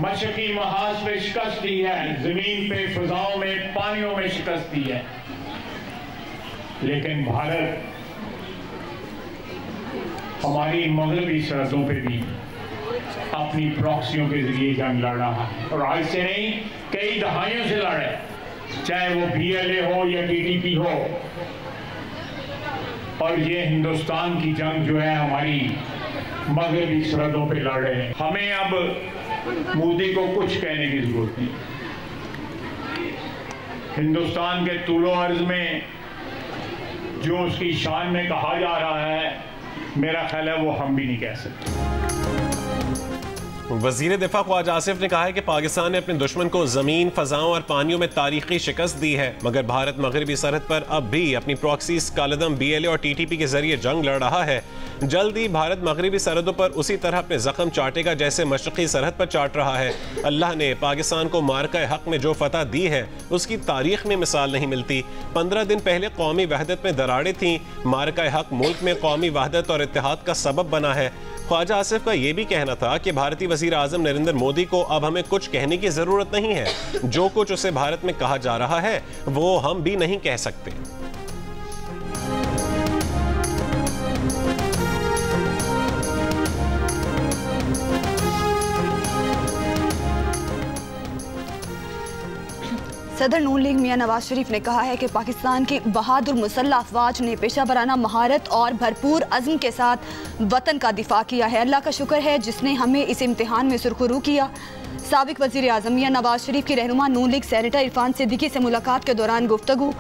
मशरकी महाज पे शिकस्त दी है, जमीन पे, फिजाओं में, पानियों में शिकस्त दी है, लेकिन भारत हमारी मगरबी सरहदों पे भी अपनी प्रॉक्सियों के जरिए जंग लड़ रहा है, और आज से नहीं कई दहाइयों से लड़ रहा है, चाहे वो BLA हो या TTP हो। और ये हिंदुस्तान की जंग जो है हमारी मगरबी सरहदों पे लड़ रहे हैं। हमें अब मोदी को कुछ कहने की जरूरत नहीं। हिंदुस्तान के तूलो अर्ज में जो उसकी शान में कहा जा रहा है, मेरा ख्याल है वो हम भी नहीं कह सकते। वजीर दिफा ख्वाजा आसिफ ने कहा है कि पाकिस्तान ने अपने दुश्मन को जमीन, फजाओं और पानियों में तारीखी शिकस्त दी है, मगर भारत मगरबी सरहद पर अब भी अपनी प्रॉक्सीज कालदम BLA और TTP के जरिए जंग लड़ रहा है। जल्द ही भारत मगरबी सरहदों पर उसी तरह अपने जख्म चाटेगा जैसे मशरकी सरहद पर चाट रहा है। अल्लाह ने पाकिस्तान को मार्का हक में जो फतह दी है उसकी तारीख में मिसाल नहीं मिलती। 15 दिन पहले कौमी वहदत में दरारें थीं। मार्का हक मुल्क में कौमी वहदत और इत्तेहाद का सबब बना है। ख्वाजा आसिफ का यह भी कहना था कि भारतीय वजीर आजम नरेंद्र मोदी को अब हमें कुछ कहने की जरूरत नहीं है, जो कुछ उसे भारत में कहा जा रहा है वो हम भी नहीं कह सकते। सदर नून लीग मियां नवाज शरीफ ने कहा है कि पाकिस्तान की बहादुर मुसल्लह अफवाज ने पेशा वराना महारत और भरपूर अज़्म के साथ वतन का दिफा किया है। अल्लाह का शुक्र है जिसने हमें इस इम्तिहान में सुरखरू किया। साबिक वज़ीर आज़म मियां नवाज शरीफ की रहनुमा नून लीग सेनेटर इरफान सिद्दीकी से मुलाकात के दौरान गुफ्तगू।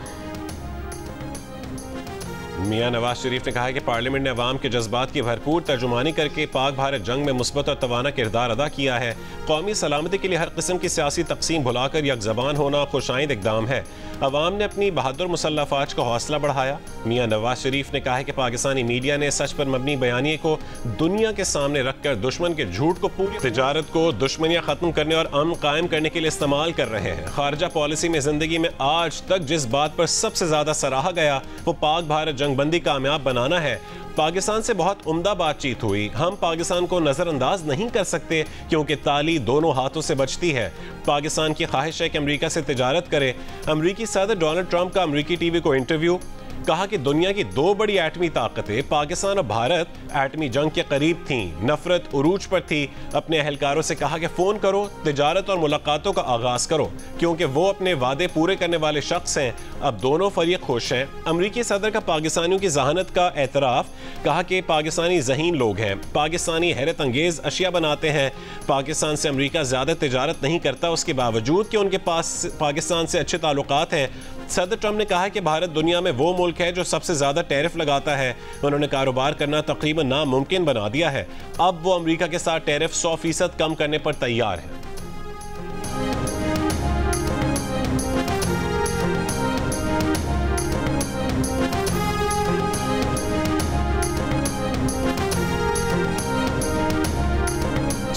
मियां नवाज शरीफ ने कहा है कि पार्लियामेंट ने अवाम के जज्बात की भरपूर तर्जुमानी करके पाक भारत जंग में मुस्बत और तवाना किरदार अदा किया है। कौमी सलामती के लिए हर किस्म की सियासी तकसीम भुलाकर यकजबान होना खुशाइंद इकदाम है। अवाम ने अपनी बहादुर मुसल्लह अफवाज का हौसला बढ़ाया। मियां नवाज शरीफ ने कहा है कि पाकिस्तानी मीडिया ने सच पर मबनी बयानिए को दुनिया के सामने रखकर दुश्मन के झूठ को, पूरी तिजारत को दुश्मनियां खत्म करने और अमन कायम करने के लिए इस्तेमाल कर रहे हैं। खारजा पॉलिसी में जिंदगी में आज तक जिस बात पर सबसे ज्यादा सराहा गया वो पाक भारत जंगबंदी कामयाब बनाना है। पाकिस्तान से बहुत उम्दा बातचीत हुई। हम पाकिस्तान को नजरअंदाज नहीं कर सकते क्योंकि ताली दोनों हाथों से बचती है। पाकिस्तान की ख्वाहिश है कि अमेरिका से तिजारत करे। अमेरिकी सदर डोनाल्ड ट्रंप का अमेरिकी टीवी को इंटरव्यू। कहा कि दुनिया की दो बड़ी एटमी ताकतें पाकिस्तान और भारत एटमी जंग के करीब थीं। नफरत उरूज पर थी। अपने अहलकारों से कहा कि फोन करो, तिजारत और मुलाकातों का आगाज करो क्योंकि वो अपने वादे पूरे करने वाले शख्स हैं। अब दोनों फरीक खुश हैं। अमरीकी सदर का पाकिस्तानियों की जहानत का एतराफ। कहा कि पाकिस्तानी ज़हीन लोग हैं, पाकिस्तानी हैरत अंगेज अशिया बनाते हैं। पाकिस्तान से अमरीका ज़्यादा तिजारत नहीं करता, उसके बावजूद कि उनके पास पाकिस्तान से अच्छे ताल्लुकात हैं। सदर ट्रंप ने कहा कि भारत दुनिया में वो मुल्क है जो सबसे ज़्यादा टैरिफ लगाता है। उन्होंने कारोबार करना तकरीबन नामुमकिन बना दिया है। अब वो अमरीका के साथ टैरिफ 100% कम करने पर तैयार है।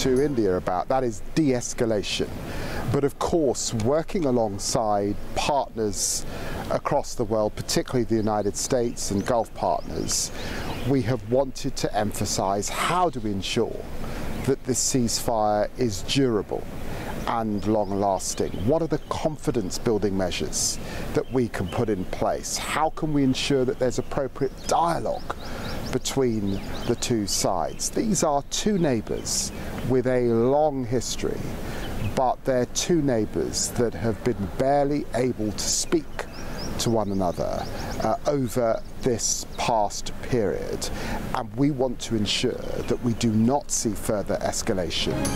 To India about that is de-escalation, but of course working alongside partners across the world, particularly the United States and Gulf partners, we have wanted to emphasize how do we ensure that this ceasefire is durable and long-lasting. What are the confidence-building measures that we can put in place? How can we ensure that there's appropriate dialogue between the two sides? These are two neighbours with a long history, but they're two neighbours that have been barely able to speak to one another over this past period, and we want to ensure that we do not see further escalation.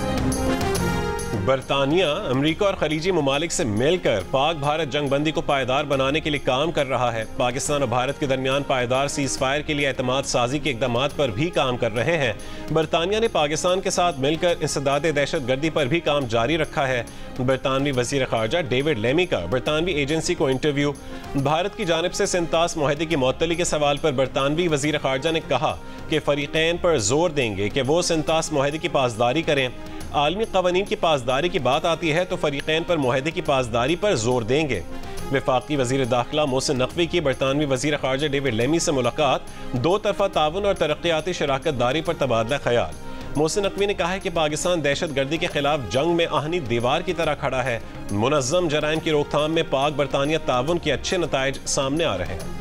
बरतानिया America और खलीजी ममालिक से मिलकर पाक भारत जंगबंदी को पायदार बनाने के लिए काम कर रहा है। पाकिस्तान और भारत के दरमियान पायदार सीज फायर के लिए एतमाद साजी के इक़दामात पर भी काम कर रहे हैं। बरतानिया ने पाकिस्तान के साथ मिलकर इंसदाद दहशत गर्दी पर भी काम जारी रखा है। बरतानवी वज़ीर ख़ारजा डेविड लेमी का बरतानवी एजेंसी को इंटरव्यू। भारत की जानिब से सिंतास मुआहदे की मुअत्तली के सवाल पर बरतानवी वज़ीर ख़ारजा ने कहा कि फ़रीक़ैन पर जोर देंगे कि वो सिंतास मुआहदे की पासदारी करें। आलमी क़वानीन की पासदारी की बात आती है तो फ़रीक़ैन पर मुआहदे की पासदारी पर जोर देंगे। वफाकी वज़ीर दाखिला मोहसिन नकवी की बरतानवी वज़ीर ख़ारजा डेविड लेमी से मुलाकात। दो तरफ़ा ताउन और तरक्याती शराकत दारी पर तबादला ख्याल। मोहसिन नकवी ने कहा है कि पाकिस्तान दहशत गर्दी के खिलाफ जंग में आहनी दीवार की तरह खड़ा है। मुनज़्ज़म जराइम की रोकथाम में पाक बरतानिया ताउन के अच्छे नताइज सामने आ रहे हैं।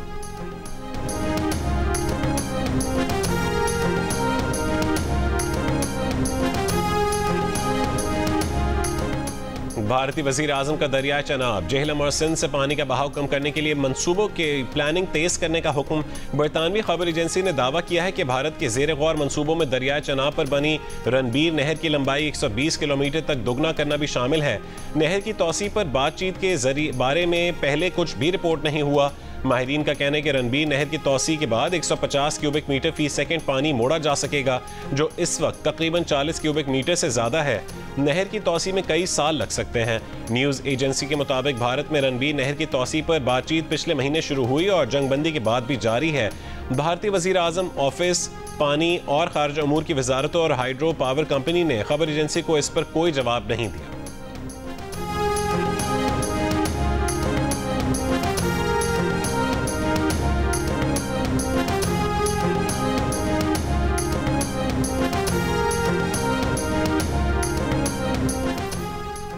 भारतीय वजीर आजम का दरियाई चनाब, जेहलम और सिंध से पानी का बहाव कम करने के लिए मंसूबों के प्लानिंग तेज करने का हुक्म। बरतानवी खबर एजेंसी ने दावा किया है कि भारत के जेर गौर मंसूबों में दरियाई चनाब पर बनी रणबीर नहर की लंबाई 120 किलोमीटर तक दोगुना करना भी शामिल है। नहर की तौसी पर बातचीत के बारे में पहले कुछ भी रिपोर्ट नहीं हुआ। माहिरीन का कहना है कि रणबीर नहर की तौसी के बाद 150 क्यूबिक मीटर फी सेकंड पानी मोड़ा जा सकेगा, जो इस वक्त तकरीबन 40 क्यूबिक मीटर से ज़्यादा है। नहर की तौसी में कई साल लग सकते हैं। न्यूज़ एजेंसी के मुताबिक भारत में रणबीर नहर की तौसी पर बातचीत पिछले महीने शुरू हुई और जंगबंदी के बाद भी जारी है। भारतीय वज़ीर आज़म ऑफिस, पानी और खारजा अमूर की वजारतों और हाइड्रो पावर कंपनी ने खबर एजेंसी को इस पर कोई जवाब नहीं दिया।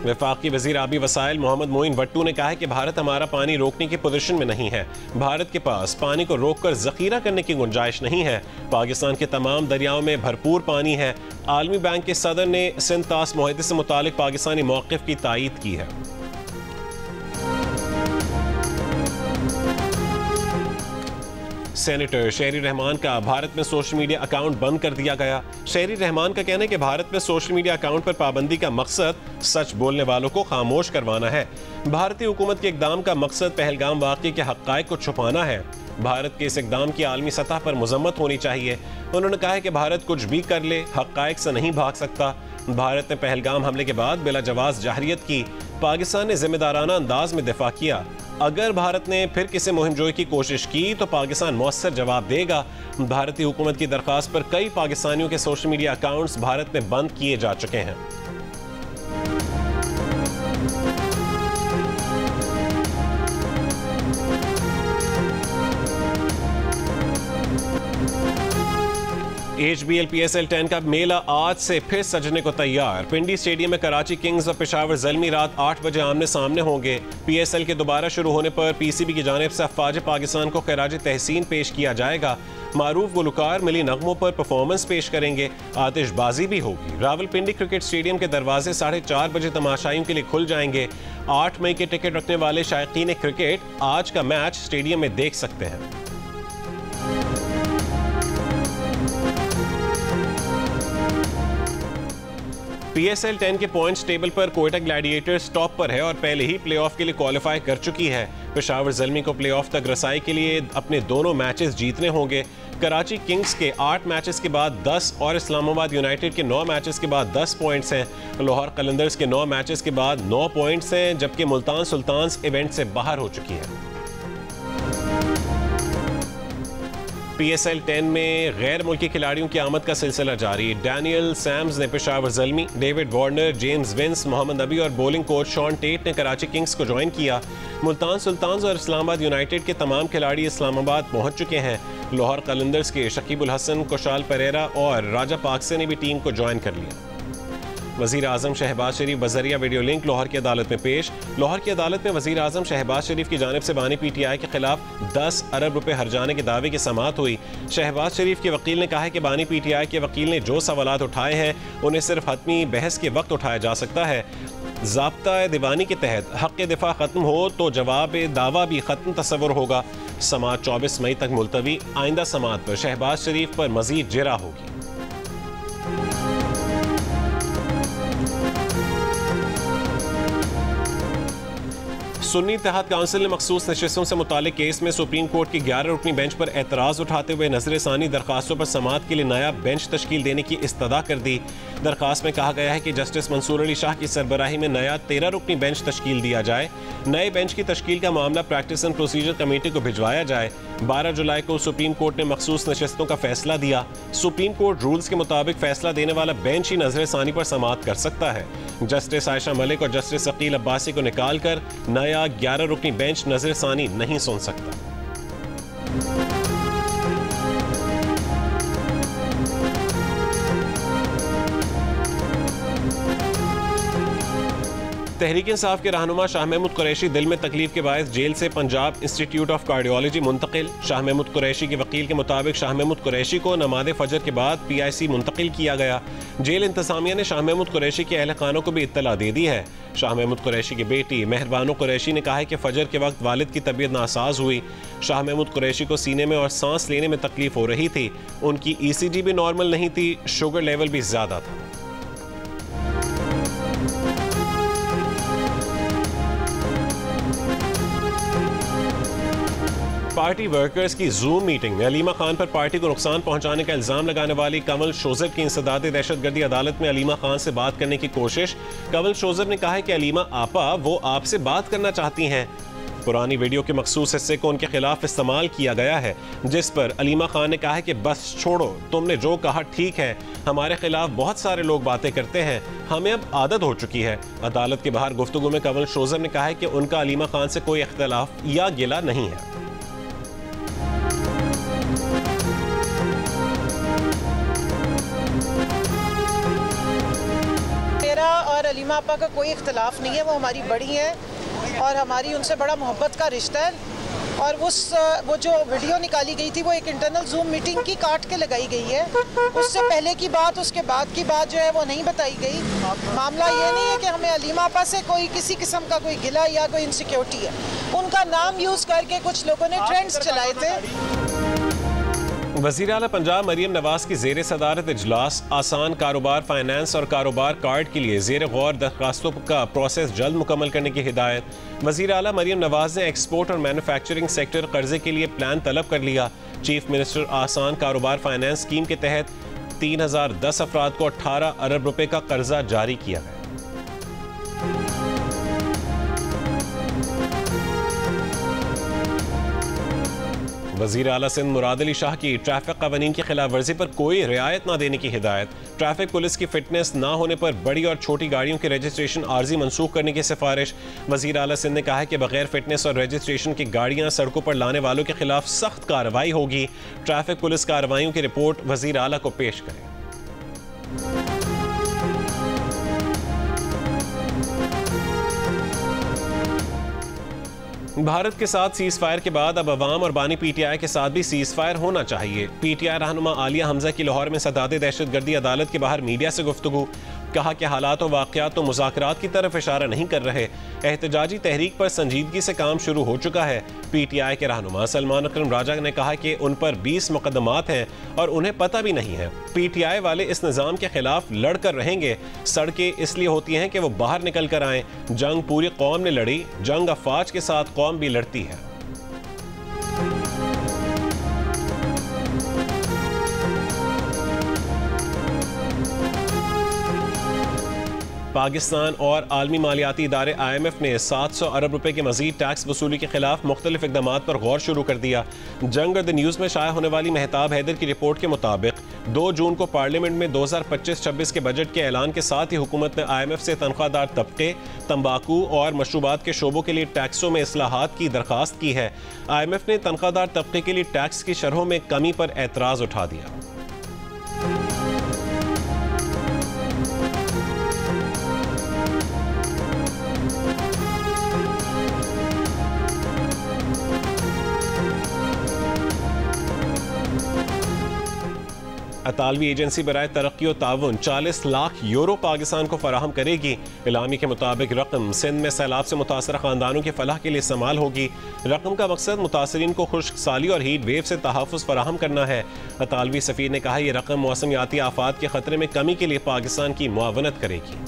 वफाकी वजीर आबी वसाइल मोहम्मद मोइन भट्टू ने कहा है कि भारत हमारा पानी रोकने की पोजीशन में नहीं है। भारत के पास पानी को रोककर जखीरा करने की गुंजाइश नहीं है। पाकिस्तान के तमाम दरियाओं में भरपूर पानी है। आलमी बैंक के सदर ने सिंध तास मुआहदे से मुतालिक पाकिस्तानी मौक़िफ़ की तायीद की है। सेनेटर शहरी रहमान का भारत में सोशल मीडिया अकाउंट बंद कर दिया गया। शहरी रहमान का कहना है कि भारत में सोशल मीडिया अकाउंट पर पाबंदी का मकसद सच बोलने वालों को खामोश करवाना है। भारतीय हुकूमत के इक़दाम का मकसद पहलगाम वाक़े के हक़ाइक़ को छुपाना है। भारत के इस इक़दाम की आलमी सतह पर मज़म्मत होनी चाहिए। उन्होंने कहा है कि भारत कुछ भी कर ले, हक़ाइक़ से नहीं भाग सकता। भारत ने पहलगाम हमले के बाद बिला जवाज़ जाहिरियत की। पाकिस्तान ने जिम्मेदाराना अंदाज में दिफा किया। अगर भारत ने फिर किसी मुहिमजोई की कोशिश की तो पाकिस्तान मौसर जवाब देगा। भारतीय हुकूमत की दरख्वास्त पर कई पाकिस्तानियों के सोशल मीडिया अकाउंट्स भारत में बंद किए जा चुके हैं। HBL PSL 10 का मेला आज से फिर सजने को तैयार। पिंडी स्टेडियम में कराची किंग्स और पेशावर ज़ल्मी रात 8 बजे आमने सामने होंगे। PSL के दोबारा शुरू होने पर PCB की जानिब से अफ़वाज पाकिस्तान को खराज तहसीन पेश किया जाएगा। मारूफ गुलकार मिली नगमों पर परफॉर्मेंस पेश करेंगे। आतिशबाजी भी होगी। रावलपिंडी क्रिकेट स्टेडियम के दरवाजे 4:30 बजे तमाशाइयों के लिए खुल जाएंगे। 8 मई के टिकट रखने वाले शायकीन क्रिकेट आज का मैच स्टेडियम में देख सकते हैं। PSL 10 के पॉइंट्स टेबल पर कोयटा ग्लैडिएटर्स टॉप पर है और पहले ही प्लेऑफ के लिए क्वालिफाई कर चुकी है। पेशावर ज़ल्मी को प्लेऑफ तक रसाई के लिए अपने दोनों मैचेस जीतने होंगे। कराची किंग्स के 8 मैचेस के बाद 10 और इस्लामाबाद यूनाइटेड के 9 मैचेस के बाद 10 पॉइंट्स हैं। लाहौर कलंदर्स के 9 मैचेस के बाद 9 पॉइंट्स हैं, जबकि मुल्तान सुल्तान्स इवेंट से बाहर हो चुकी है। PSL 10 में गैर मुल्की खिलाड़ियों की आमद का सिलसिला जारी। डैनियल सैम्स ने Peshawar Zalmi, David Warner, James Vince, Mohammad Nabi और बॉलिंग कोच शॉन टेट ने कराची किंग्स को ज्वाइन किया। मुल्तान सुल्तान्स और इस्लामाबाद यूनाइटेड के तमाम खिलाड़ी इस्लामाबाद पहुंच चुके हैं। लाहौर कलंदर्स के शकीबुल हसन, कुशाल परेरा और राजा पाकसे ने भी टीम को ज्वाइन कर लिया। वज़ीर आज़म शहबाज शरीफ बज़रिया वीडियो लिंक लाहौर की अदालत में पेश। लाहौर की अदालत में वज़ीर आज़म शहबाज शरीफ की जानिब से बानी PTI के खिलाफ 10 अरब रुपए हर्जाने के दावे की समाअत हुई। शहबाज शरीफ के वकील ने कहा है कि बानी PTI के वकील ने जो सवालात उठाए हैं उन्हें सिर्फ हतमी बहस के वक्त उठाया जा सकता है। ज़ाब्ता दीवानी के तहत हक़ दिफा ख़त्म हो तो जवाब दावा भी ख़त्म तस्वुर होगा। समाअत 24 मई तक मुलतवी। आइंदा समाअत पर शहबाज शरीफ पर मज़ीद जिरा होगी। सुन्नी इत्तेहाद काउंसिल ने मखसूस नशिस्तों से मुतालिक केस में सुप्रीम कोर्ट की 11 रुकनी बेंच पर एतराज़ उठाते हुए नज़र-ए-सानी दरखास्तों पर समाअत के लिए नया बेंच तश्कील देने की इस्तदा कर दी। दरखास्त में कहा गया है कि जस्टिस मंसूर अली शाह की सरबराही में नया 13 रुकनी बेंच तश्कील दिया जाए। नए बेंच की तश्कील का मामला प्रैक्टिस एंड प्रोसीजर कमेटी को भिजवाया जाए। 12 जुलाई को सुप्रीम कोर्ट ने मखसूस नशिस्तों का फैसला दिया। सुप्रीम कोर्ट रूल्स के मुताबिक फैसला देने वाला बेंच ही नज़र-ए-सानी पर समाअत कर सकता है। जस्टिस आयशा मलिक और जस्टिस अकील अब्बासी को निकाल कर नया 11 रुकनी बेंच नज़र-ए-सानी नहीं सुन सकता। तहरीक इंसाफ के रहनुमा शाह महमूद कुरैशी दिल में तकलीफ के बायस जेल से पंजाब इंस्टीट्यूट ऑफ कार्डियोलॉजी मुंतकिल। शाह महमूद कुरैशी के वकील के मुताबिक शाह महमूद कुरैशी को नमाज़ फजर के बाद PIC मुंतकिल किया गया। जेल इंतजामिया ने शाह महमूद कुरैशी के अहल खानों को भी इत्तला दे दी है। शाह महमूद कुरैशी की बेटी मेहरबानो कुरैशी ने कहा है कि फजर के वक्त वालिद की तबीयत नासाज हुई। शाह महमूद कुरैशी को सीने में और सांस लेने में तकलीफ हो रही थी। उनकी ECG भी नॉर्मल नहीं थी, शुगर लेवल भी ज्यादा था। पार्टी वर्कर्स की जूम मीटिंग में अलीमा खान पर पार्टी को नुकसान पहुंचाने का इल्जाम लगाने वाली कंवल शोजर की इंसदाद दहशतगर्दी अदालत में अलीमा खान से बात करने की कोशिश। कंवल शोजर ने कहा है कि अलीमा आपा वो आपसे बात करना चाहती हैं। पुरानी वीडियो के मखसूस हिस्से को उनके खिलाफ इस्तेमाल किया गया है, जिस पर अलीमा खान ने कहा है कि बस छोड़ो, तुमने जो कहा ठीक है, हमारे खिलाफ बहुत सारे लोग बातें करते हैं, हमें अब आदत हो चुकी है। अदालत के बाहर गुफ्तगू में कंवल शोजर ने कहा है कि उनका अलीमा खान से कोई इख्तिलाफ या गिला नहीं है। और अलीमा आपा का कोई इख्तिलाफ नहीं है, वो हमारी बड़ी हैं और हमारी उनसे बड़ा मोहब्बत का रिश्ता है। और वो जो वीडियो निकाली गई थी वो एक इंटरनल जूम मीटिंग की काट के लगाई गई है। उससे पहले की बात, उसके बाद की बात जो है वो नहीं बताई गई। मामला ये नहीं है कि हमें अलीमा आपा से कोई किसी किस्म का कोई गिला या कोई इनसिक्योरिटी है। उनका नाम यूज़ करके कुछ लोगों ने ट्रेंड्स चलाए थे। वज़ीर आला पंजाब मरियम नवाज की ज़ेर सदारत इजलास आसान कारोबार फाइनेंस और कारोबार कार्ड के लिए ज़ेर गौर दरखास्तों का प्रोसेस जल्द मुकम्मल करने की हिदायत। वज़ीर आला मरियम नवाज ने एक्सपोर्ट और मैन्युफैक्चरिंग सेक्टर कर्जे के लिए प्लान तलब कर लिया। चीफ मिनिस्टर आसान कारोबार फाइनेंस स्कीम के तहत 3010 अफराद को 18 अरब रुपए का कर्जा जारी किया गया। वज़ीर आला सिंध मुराद अली शाह की ट्रैफिक कवानीन की खिलाफ वर्जी पर कोई रियायत न देने की हिदायत। ट्रैफिक पुलिस की फिटनेस न होने पर बड़ी और छोटी गाड़ियों के रजिस्ट्रेशन आर्जी मनसूख करने की सिफारिश। वज़ीर आला सिंध ने कहा है कि बगैर फिटनेस और रजिस्ट्रेशन की गाड़ियां सड़कों पर लाने वालों के खिलाफ सख्त कार्रवाई होगी। ट्रैफिक पुलिस कार्रवाइयों की रिपोर्ट वज़ीर आला को पेश करें। भारत के साथ सीज फायर के बाद अब अवाम और बानी PTI के साथ भी सीज फायर होना चाहिए। PTI रहनुमा आलिया हमजा की लाहौर में सदाद दहशतगर्दी अदालत के बाहर मीडिया से गुफ्तगू। कहा कि हालात और वाक़यात तो मुज़ाकरात की तरफ इशारा नहीं कर रहे। एहतजाजी तहरीक पर संजीदगी से काम शुरू हो चुका है। PTI के रहनुमा सलमान अकरम राजा ने कहा कि उन पर 20 मुकदमात हैं और उन्हें पता भी नहीं है। PTI वाले इस निज़ाम के खिलाफ लड़कर रहेंगे। सड़कें इसलिए होती हैं कि वो बाहर निकल कर आएँ। जंग पूरी कौम ने लड़ी, जंग अफवाज के साथ कौम भी लड़ती है। पाकिस्तान और आलमी मालियाती इदारे IMF ने 700 अरब रुपए के मजीद टैक्स वसूली के खिलाफ मुख्तलिफ इक़दामात पर गौर शुरू कर दिया। जंग द न्यूज़ में शाया होने वाली मेहताब हैदर की रिपोर्ट के मुताबिक 2 जून को पार्लियामेंट में 2025-26 के बजट के ऐलान के साथ ही हुकूमत ने IMF से तनख्वाहदार तबके, तंबाकू और मशरूबात के शोबों के लिए टैक्सों में इस्लाहात की दरख्वास्त की है। IMF ने तनख्वाहदार तबके के लिए टैक्स की शरहों में कमी पर एतराज़ उठा दिया। अतालवी एजेंसी बराए तरक्की और ताउन 40 लाख यूरो पाकिस्तान को फराहम करेगी। इलामी के मुताबिक रकम सिंध में सैलाब से मुतासर ख़ानदानों की फलाह के लिए इस्तेमाल होगी। रकम का मकसद मुतासरीन को खुश्क साली और हीट वेव से तहफ़्फ़ुज़ फराहम करना है। अतालवी सफ़ीर ने कहा यह रकम मौसमियाती आफात के ख़तरे में कमी के लिए पाकिस्तान की मुआवनत करेगी।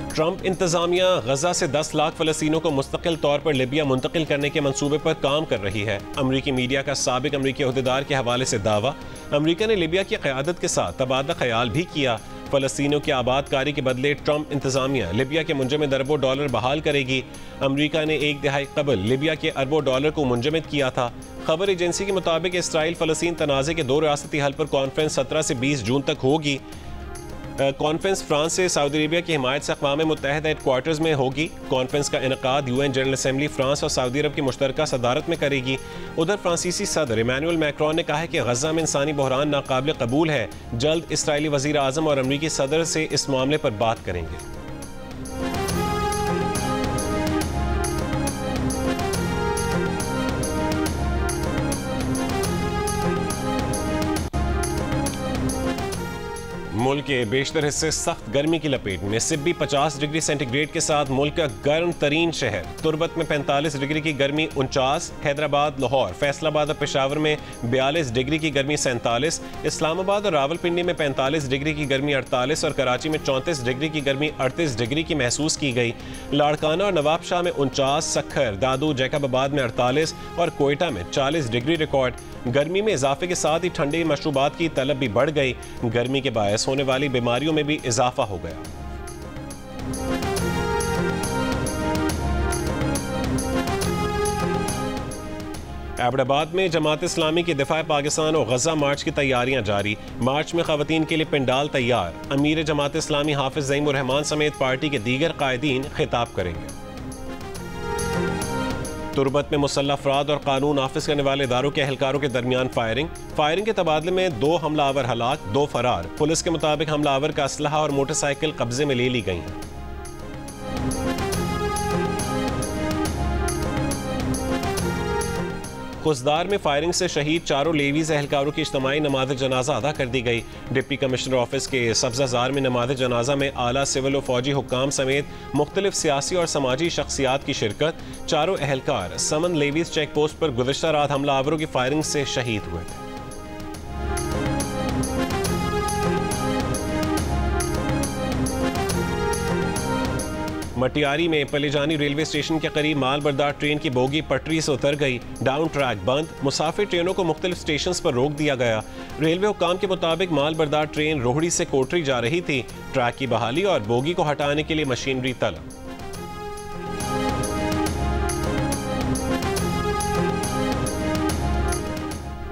ट्रंप इंतजामिया गजा से 10 लाख फ़लस्तीनों को मुस्तकिल तौर पर लिबिया मुंतकिल करने के मंसूबे पर काम कर रही है। अमरीकी मीडिया का साबिक अमरीकी अहदेदार के हवाले से दावा। अमरीका ने लिबिया की क़यादत के साथ तबादला ख्याल भी किया। फ़लस्तीनियों की आबादकारी के बदले ट्रंप इंतजामिया लिबिया के मुंजमद अरबों डॉलर बहाल करेगी। अमरीका ने एक दिहाई कबल लिबिया के अरबों डॉलर को मुंजमद किया था। खबर एजेंसी के मुताबिक इसराइल फ़लस्तीन तनाज़े के 2 रियासती हल पर कॉन्फ्रेंस 17 से 20 जून तक होगी। कॉन्फ्रेंस फ्रांस से सऊदी अरेबिया की हिमायत से अक़वाम मुत्तहिदा हेडक्वार्टर्स में होगी। कॉन्फ्रेंस का इनकाद UN जनरल असम्बली फ्रांस और सऊदी अरब की मुश्तरका सदारत में करेगी। उधर फ्रांसीसी सदर इमैनुअल मैक्रोन ने कहा है कि गजा में इंसानी बहरान नाकाबिल कबूल है। जल्द इसराइली वज़ीर आज़म और अमरीकी सदर से इस मामले पर बात करेंगे। मुल्क के बेशतर हिस्से सख्त गर्मी की लपेट में। सिब्बी 50 डिग्री सेंटीग्रेड के साथ मुल्क का गर्म तरीन शहर। तुरबत में 45 डिग्री की गर्मी 49, हैदराबाद, लाहौर, फैसलाबाद और पेशावर में 42 डिग्री की गर्मी 47, इस्लामाबाद और रावलपिंडी में 45 डिग्री की गर्मी 48 और कराची में 34 डिग्री की गर्मी 38 डिग्री की महसूस की गई। लाड़काना और नवाबशाह में 49, सखर, दादू, जैकबाबाद में 48 और कोयटा में 40 डिग्री रिकॉर्ड। गर्मी में इजाफे के साथ ही ठंडे मशरूबात की तलब भी बढ़ गई। गर्मी के बायस होने वाली बीमारियों में भी इजाफा हो गया। एबटाबाद में जमात इस्लामी के दिफा पाकिस्तान और गजा मार्च की तैयारियां जारी। मार्च में खवातीन के लिए पंडाल तैयार। अमीर जमात इस्लामी हाफिज ज़ईमुर रहमान समेत पार्टी के दीगर कायदीन खिताब करेंगे। तुरबत में मुसल्लह अफराद और कानून नाफिज करने वाले इदारों के एहलकारों के दरमियान फायरिंग के तबादले में 2 हमलावर हलाक, 2 फरार। पुलिस के मुताबिक हमलावर का असलहा और मोटरसाइकिल कब्जे में ले ली गई हैं। खुसदार में फायरिंग से शहीद 4 लेवीज एहलकारों की इज्तिमाई नमाज जनाजा अदा कर दी गई। डिप्टी कमिश्नर ऑफिस के सब्जाजार में नमाज जनाजा में आला सिविल और फौजी हुक्काम समेत मुख्तलिफ सियासी और समाजी शख्सियात की शिरकत। 4 एहलकार समन लेवीज चेक पोस्ट पर गुज़िश्ता रात हमलावरों की फायरिंग से शहीद हुए थे। मटियारी में पलेजानी रेलवे स्टेशन के करीब माल बरदार ट्रेन की बोगी पटरी से उतर गई। डाउन ट्रैक बंद। मुसाफिर ट्रेनों को मुख्तलिफ स्टेशन पर रोक दिया गया। रेलवे हुक्काम के मुताबिक माल बरदार ट्रेन रोहड़ी से कोटरी जा रही थी। ट्रैक की बहाली और बोगी को हटाने के लिए मशीनरी तलब।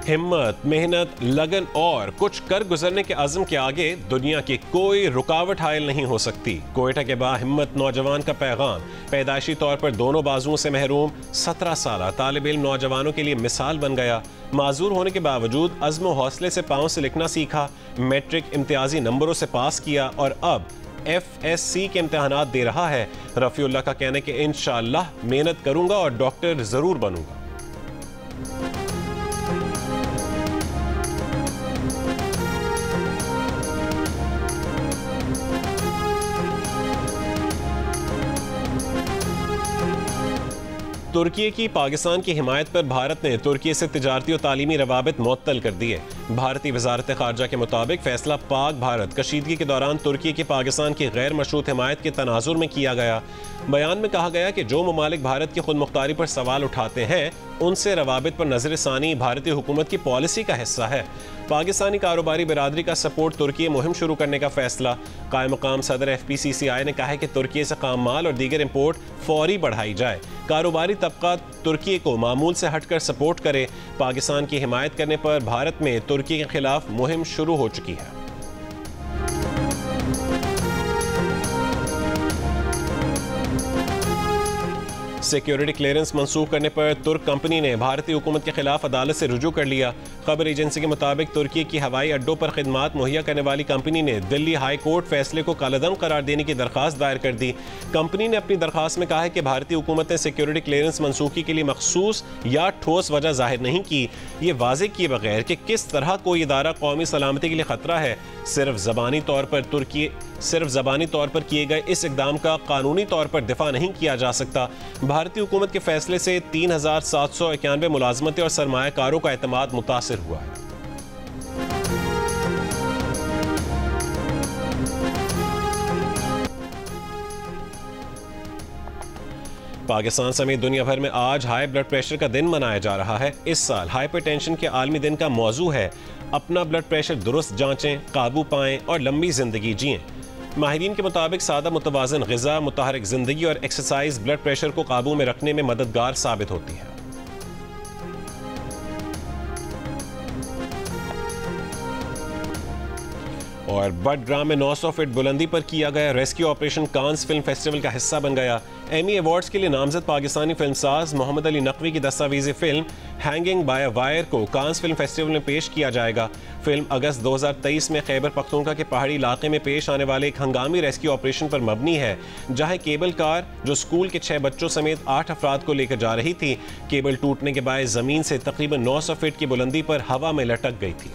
हिम्मत, मेहनत, लगन और कुछ कर गुजरने के अज़्म के आगे दुनिया की कोई रुकावट हायल नहीं हो सकती। कोयटा के बाहिम्मत नौजवान का पैगाम। पैदाइशी तौर पर दोनों बाजुओं से महरूम 17 साल तालिब इल्म नौजवानों के लिए मिसाल बन गया। माजूर होने के बावजूद अज़्म व हौसले से पाँव से लिखना सीखा। मैट्रिक इम्तियाजी नंबरों से पास किया और अब FSC के इम्तहानात दे रहा है। रफ़ीउल्लाह का कहना है कि इंशाअल्लाह मेहनत करूंगा और डॉक्टर जरूर बनूंगा। तुर्की की पाकिस्तान की हिमायत पर भारत ने तुर्की से तिजारती और तालीमी रवाबित मुअत्तल कर दिए। भारतीय वजारत खारजा के मुताबिक फैसला पाक भारत कशीदगी के दौरान तुर्की की पाकिस्तान की गैर मशरूत हिमायत के तनाजुर में किया गया। बयान में कहा गया कि जो ममालिक भारत की खुद मुख्तारी पर सवाल उठाते हैं उनसे रवाबित पर नजर सानी भारतीय हुकूमत की पॉलिसी का हिस्सा है। पाकिस्तानी कारोबारी बिरादरी का सपोर्ट तुर्की मुहिम शुरू करने का फैसला। कायम मकाम सदर FPCCI ने कहा है कि तुर्की से खाम माल और दीगर इम्पोर्ट फौरी बढ़ाई जाए। कारोबारी तबका तुर्की को मामूल से हटकर सपोर्ट करे। पाकिस्तान की हिमायत करने पर भारत में तुर्की के खिलाफ मुहिम शुरू हो चुकी है। सिक्योरिटी क्लियरेंस मंसूख करने पर तुर्क कंपनी ने भारतीय हुकूमत के खिलाफ अदालत से रुजू कर लिया। खबर एजेंसी के मुताबिक तुर्की की हवाई अड्डों पर खिदमात मुहैया करने वाली कंपनी ने दिल्ली हाई कोर्ट फैसले को कालादम करार देने की दरखास्त दायर कर दी। कंपनी ने अपनी दरखास्त में कहा है कि भारतीय हुकूमत ने सिक्योरिटी क्लियरेंस मनसूखी के लिए मखसूस या ठोस वजह जाहिर नहीं की। ये वाज़ेह किए बगैर कि किस तरह कोई इदारा कौमी सलामती के लिए खतरा है। सिर्फ ज़बानी तौर पर किए गए इस इकदाम का कानूनी तौर पर दिफा नहीं किया जा सकता। भारतीय हुकूमत के फैसले से 3791 मुलाजमतें और सरमायाकारों का एतमाद मुतासिर हुआ है। पाकिस्तान समेत दुनिया भर में आज हाई ब्लड प्रेशर का दिन मनाया जा रहा है। इस साल हाइपरटेंशन के आलमी दिन का मौजू है अपना ब्लड प्रेशर दुरुस्त जांचें, काबू पाएं और लंबी जिंदगी जिएं। माहिरीन के मुताबिक सादा मुतवाज़न ग़िज़ा, मुतहरिक ज़िंदगी और एक्सरसाइज ब्लड प्रेशर को काबू में रखने में मददगार साबित होती है। और बडग्राम में 900 फीट बुलंदी पर किया गया rescue operation Cannes film festival का हिस्सा बन गया। एमी अवार्ड्स के लिए नामजद पाकिस्तानी फिल्मसाज मोहम्मद अली नकवी की दस्तावेजी film hanging by a wire को कांस फिल्म फेस्टिवल में पेश किया जाएगा। फिल्म अगस्त 2023 में खैबर पख्तूनख्वा के पहाड़ी इलाके में पेश आने वाले एक हंगामी रेस्क्यू ऑपरेशन पर मबनी है, जहां केबल कार जो स्कूल के 6 बच्चों समेत 8 अफराद को लेकर जा रही थी, केबल टूटने के बाद जमीन से तकरीबन 900 फीट की बुलंदी पर हवा में लटक गई थी।